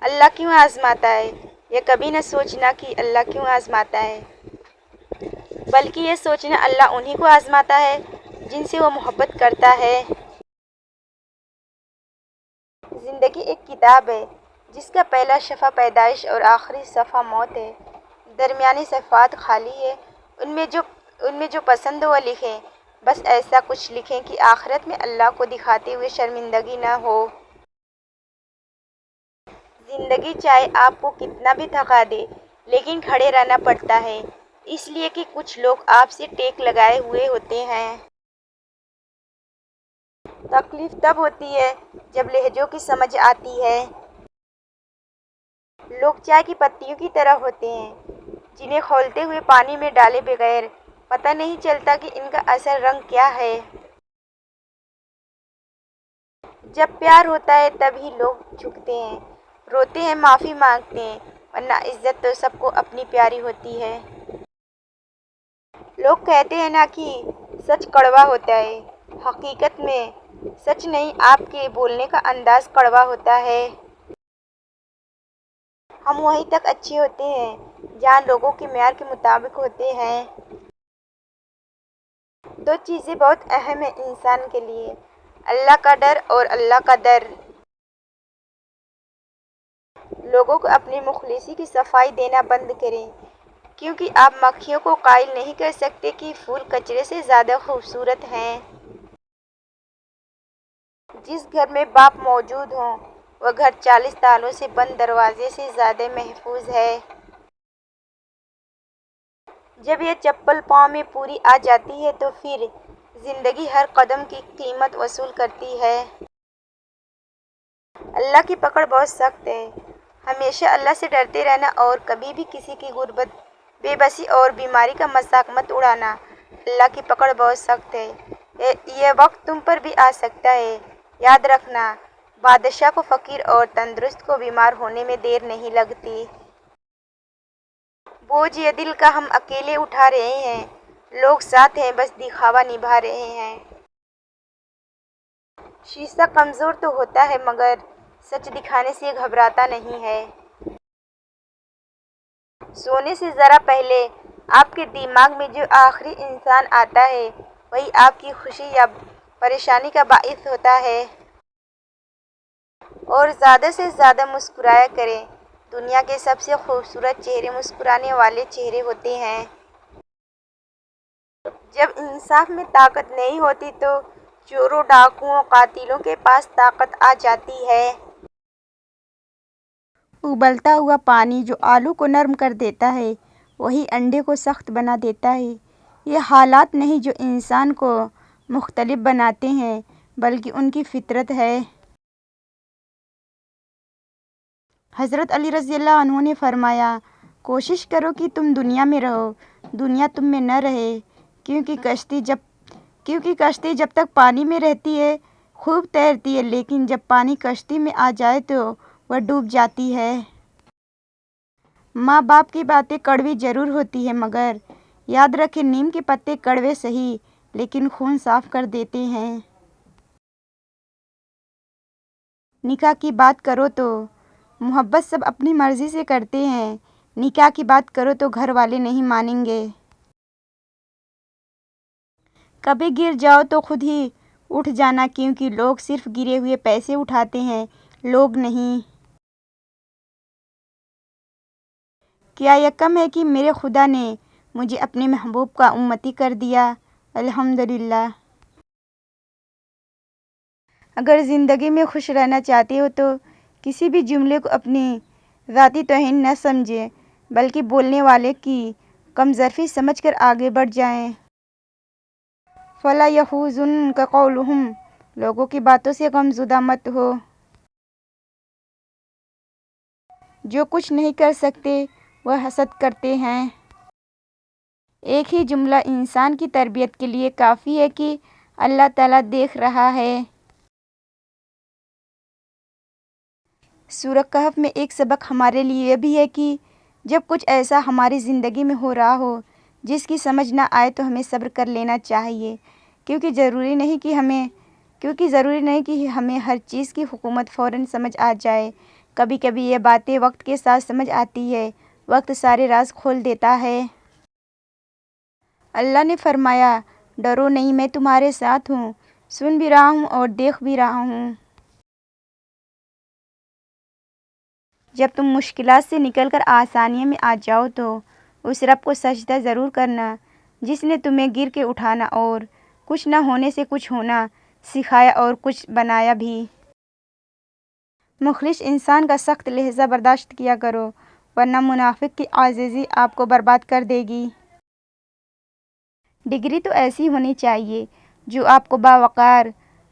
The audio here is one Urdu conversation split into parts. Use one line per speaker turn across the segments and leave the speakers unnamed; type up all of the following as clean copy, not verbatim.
اللہ کیوں آزماتا ہے؟ یہ کبھی نہ سوچنا کہ اللہ کیوں آزماتا ہے، بلکہ یہ سوچنا اللہ انہی کو آزماتا ہے جن سے وہ محبت کرتا ہے۔ زندگی ایک کتاب ہے جس کا پہلا صفحہ پیدائش اور آخری صفحہ موت ہے۔ درمیانی صفحات خالی ہے، ان میں جو پسند ہو وہ لکھیں۔ بس ایسا کچھ لکھیں کہ آخرت میں اللہ کو دکھاتے ہوئے شرمندگی نہ ہو۔ زندگی چاہے آپ کو کتنا بھی تھکا دے لیکن کھڑے رہنا پڑتا ہے، اس لیے کہ کچھ لوگ آپ سے ٹیک لگائے ہوئے ہوتے ہیں۔ تکلیف تب ہوتی ہے جب لہجوں کی سمجھ آتی ہے۔ لوگ چائے کی پتیوں کی طرح ہوتے ہیں جنہیں کھولتے ہوئے پانی میں ڈالے بغیر پتہ نہیں چلتا کہ ان کا اصل رنگ کیا ہے۔ جب پیار ہوتا ہے تب ہی لوگ جھکتے ہیں، روتے ہیں، معافی مانگتے ہیں، ورنہ عزت تو سب کو اپنی پیاری ہوتی ہے۔ لوگ کہتے ہیں نا کہ سچ کڑوا ہوتا ہے، حقیقت میں سچ نہیں، آپ کے بولنے کا انداز کڑوا ہوتا ہے۔ ہم وہیں تک اچھے ہوتے ہیں جہاں لوگوں کے معیار کے مطابق ہوتے ہیں۔ دو چیزیں بہت اہم ہیں انسان کے لیے، اللہ کا ڈر اور اللہ کا در۔ لوگوں کو اپنی مخلصی کی صفائی دینا بند کریں، کیونکہ آپ مکھیوں کو قائل نہیں کر سکتے کہ پھول کچرے سے زیادہ خوبصورت ہیں۔ جس گھر میں باپ موجود ہوں وہ گھر 40 تالوں سے بند دروازے سے زیادہ محفوظ ہے۔ جب یہ چپل پاؤں میں پوری آ جاتی ہے تو پھر زندگی ہر قدم کی قیمت وصول کرتی ہے۔ اللہ کی پکڑ بہت سخت ہے، ہمیشہ اللہ سے ڈرتے رہنا اور کبھی بھی کسی کی غربت، بے بسی اور بیماری کا مذاق مت اڑانا۔ اللہ کی پکڑ بہت سخت ہے، یہ وقت تم پر بھی آ سکتا ہے۔ یاد رکھنا، بادشاہ کو فقیر اور تندرست کو بیمار ہونے میں دیر نہیں لگتی۔ بوجھ یہ دل کا ہم اکیلے اٹھا رہے ہیں، لوگ ساتھ ہیں بس دکھاوا نبھا رہے ہیں۔ شیشہ کمزور تو ہوتا ہے مگر سچ دکھانے سے گھبراتا نہیں ہے۔ سونے سے ذرا پہلے آپ کے دماغ میں جو آخری انسان آتا ہے وہی آپ کی خوشی یا پریشانی کا باعث ہوتا ہے۔ اور زیادہ سے زیادہ مسکرایا کریں، دنیا کے سب سے خوبصورت چہرے مسکرانے والے چہرے ہوتے ہیں۔ جب انصاف میں طاقت نہیں ہوتی تو چوروں، ڈاکوؤں، قاتلوں کے پاس طاقت آ جاتی ہے۔ ابلتا ہوا پانی جو آلو کو نرم کر دیتا ہے وہی انڈے کو سخت بنا دیتا ہے۔ یہ حالات نہیں جو انسان کو مختلف بناتے ہیں بلکہ ان کی فطرت ہے۔ حضرت علی رضی اللہ عنہ نے فرمایا، کوشش کرو کہ تم دنیا میں رہو، دنیا تم میں نہ رہے، کیونکہ کشتی جب تک پانی میں رہتی ہے خوب تیرتی ہے لیکن جب پانی کشتی میں آ جائے تو وہ ڈوب جاتی ہے۔ ماں باپ کی باتیں کڑوی ضرور ہوتی ہیں مگر یاد رکھیں نیم کے پتے کڑوے سہی لیکن خون صاف کر دیتے ہیں۔ نکاح کی بات کرو تو محبت سب اپنی مرضی سے کرتے ہیں، نکاح کی بات کرو تو گھر والے نہیں مانیں گے۔ کبھی گر جاؤ تو خود ہی اٹھ جانا کیونکہ لوگ صرف گرے ہوئے پیسے اٹھاتے ہیں، لوگ نہیں۔ کیا یہ کم ہے کہ میرے خدا نے مجھے اپنے محبوب کا امتی کر دیا؟ الحمدللہ۔ اگر زندگی میں خوش رہنا چاہتے ہو تو کسی بھی جملے کو اپنی ذاتی توہین نہ سمجھیں بلکہ بولنے والے کی کم ظرفی سمجھ کر آگے بڑھ جائیں۔ فَلَا يَحْزُنكَ قَوْلُهُمْ، لوگوں کی باتوں سے غم زدہ مت ہو۔ جو کچھ نہیں کر سکتے وہ حسد کرتے ہیں۔ ایک ہی جملہ انسان کی تربیت کے لیے کافی ہے کہ اللہ تعالیٰ دیکھ رہا ہے۔ سورہ کہف میں ایک سبق ہمارے لیے یہ بھی ہے کہ جب کچھ ایسا ہماری زندگی میں ہو رہا ہو جس کی سمجھ نہ آئے تو ہمیں صبر کر لینا چاہیے، کیونکہ ضروری نہیں کہ ہمیں ہر چیز کی حکمت فوراً سمجھ آ جائے۔ کبھی کبھی یہ باتیں وقت کے ساتھ سمجھ آتی ہے، وقت سارے راز کھول دیتا ہے۔ اللہ نے فرمایا، ڈرو نہیں، میں تمہارے ساتھ ہوں، سن بھی رہا ہوں اور دیکھ بھی رہا ہوں۔ جب تم مشکلات سے نکل کر آسانیوں میں آ جاؤ تو اس رب کو سجدہ ضرور کرنا جس نے تمہیں گر کے اٹھانا اور کچھ نہ ہونے سے کچھ ہونا سکھایا اور کچھ بنایا بھی۔ مخلص انسان کا سخت لہجہ برداشت کیا کرو ورنہ منافق کی عاجزی آپ کو برباد کر دے گی۔ ڈگری تو ایسی ہونی چاہیے جو آپ کو باوقار،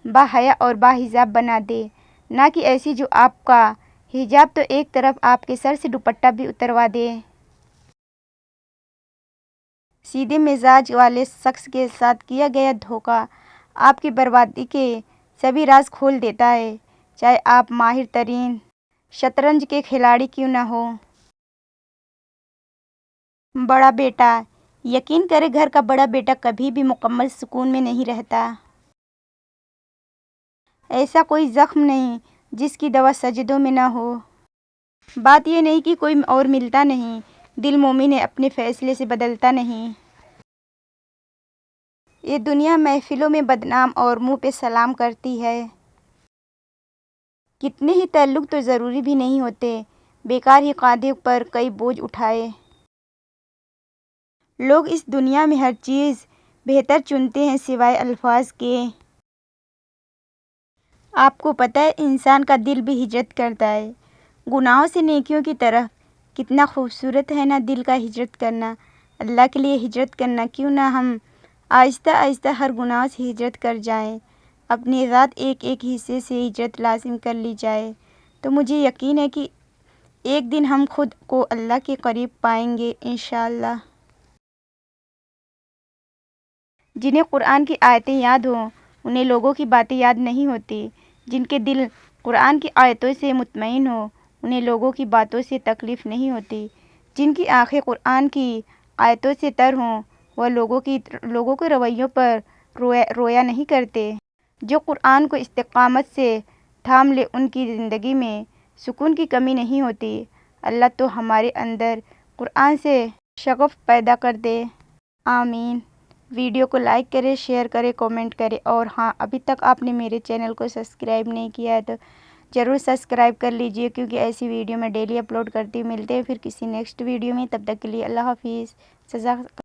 باحیا اور باحجاب بنا دے، نہ کہ ایسی جو آپ کا حجاب تو ایک طرف آپ کے سر سے دوپٹہ بھی اتروا دے۔ سیدھے مزاج والے شخص کے ساتھ کیا گیا دھوکہ آپ کی بربادی کے سبھی راز کھول دیتا ہے، چاہے آپ ماہر ترین شطرنج کے کھلاڑی کیوں نہ ہو۔ بڑا بیٹا، یقین کرے گھر کا بڑا بیٹا کبھی بھی مکمل سکون میں نہیں رہتا۔ ایسا کوئی زخم نہیں جس کی دوا سجدوں میں نہ ہو۔ بات یہ نہیں کہ کوئی اور ملتا نہیں، دل مومن ہے اپنے فیصلے سے بدلتا نہیں۔ یہ دنیا محفلوں میں بدنام اور منہ پہ سلام کرتی ہے۔ کتنے ہی تعلق تو ضروری بھی نہیں ہوتے، بیکار ہی کاندھے پر کئی بوجھ اٹھائے۔ لوگ اس دنیا میں ہر چیز بہتر چنتے ہیں سوائے الفاظ کے۔ آپ کو پتہ ہے انسان کا دل بھی ہجرت کرتا ہے گناہوں سے نیکیوں کی طرف۔ کتنا خوبصورت ہے نا دل کا ہجرت کرنا، اللہ کے لیے ہجرت کرنا۔ کیوں نہ ہم آہستہ آہستہ ہر گناہ سے ہجرت کر جائیں، اپنی ذات ایک ایک حصے سے ہجرت لازم کر لی جائے تو مجھے یقین ہے کہ ایک دن ہم خود کو اللہ کے قریب پائیں گے انشاءاللہ۔ جنہیں قرآن کی آیتیں یاد ہوں انہیں لوگوں کی باتیں یاد نہیں ہوتی۔ جن کے دل قرآن کی آیتوں سے مطمئن ہو انہیں لوگوں کی باتوں سے تکلیف نہیں ہوتی۔ جن کی آنکھیں قرآن کی آیتوں سے تر ہوں وہ لوگوں کے رویوں پر رویا نہیں کرتے۔ جو قرآن کو استقامت سے تھام لے ان کی زندگی میں سکون کی کمی نہیں ہوتی۔ اللہ تو ہمارے اندر قرآن سے شغف پیدا کر دے، آمین۔ ویڈیو کو لائک کریں، شیئر کریں، کامنٹ کریں اور ہاں ابھی تک آپ نے میرے چینل کو سبسکرائب نہیں کیا ہے تو ضرور سبسکرائب کر لیجئے کیونکہ ایسی ویڈیو میں ڈیلی اپلوڈ کرتی ہوں۔ ملتے ہیں پھر کسی نیکسٹ ویڈیو میں، تب تک کے لیے اللہ حافظ۔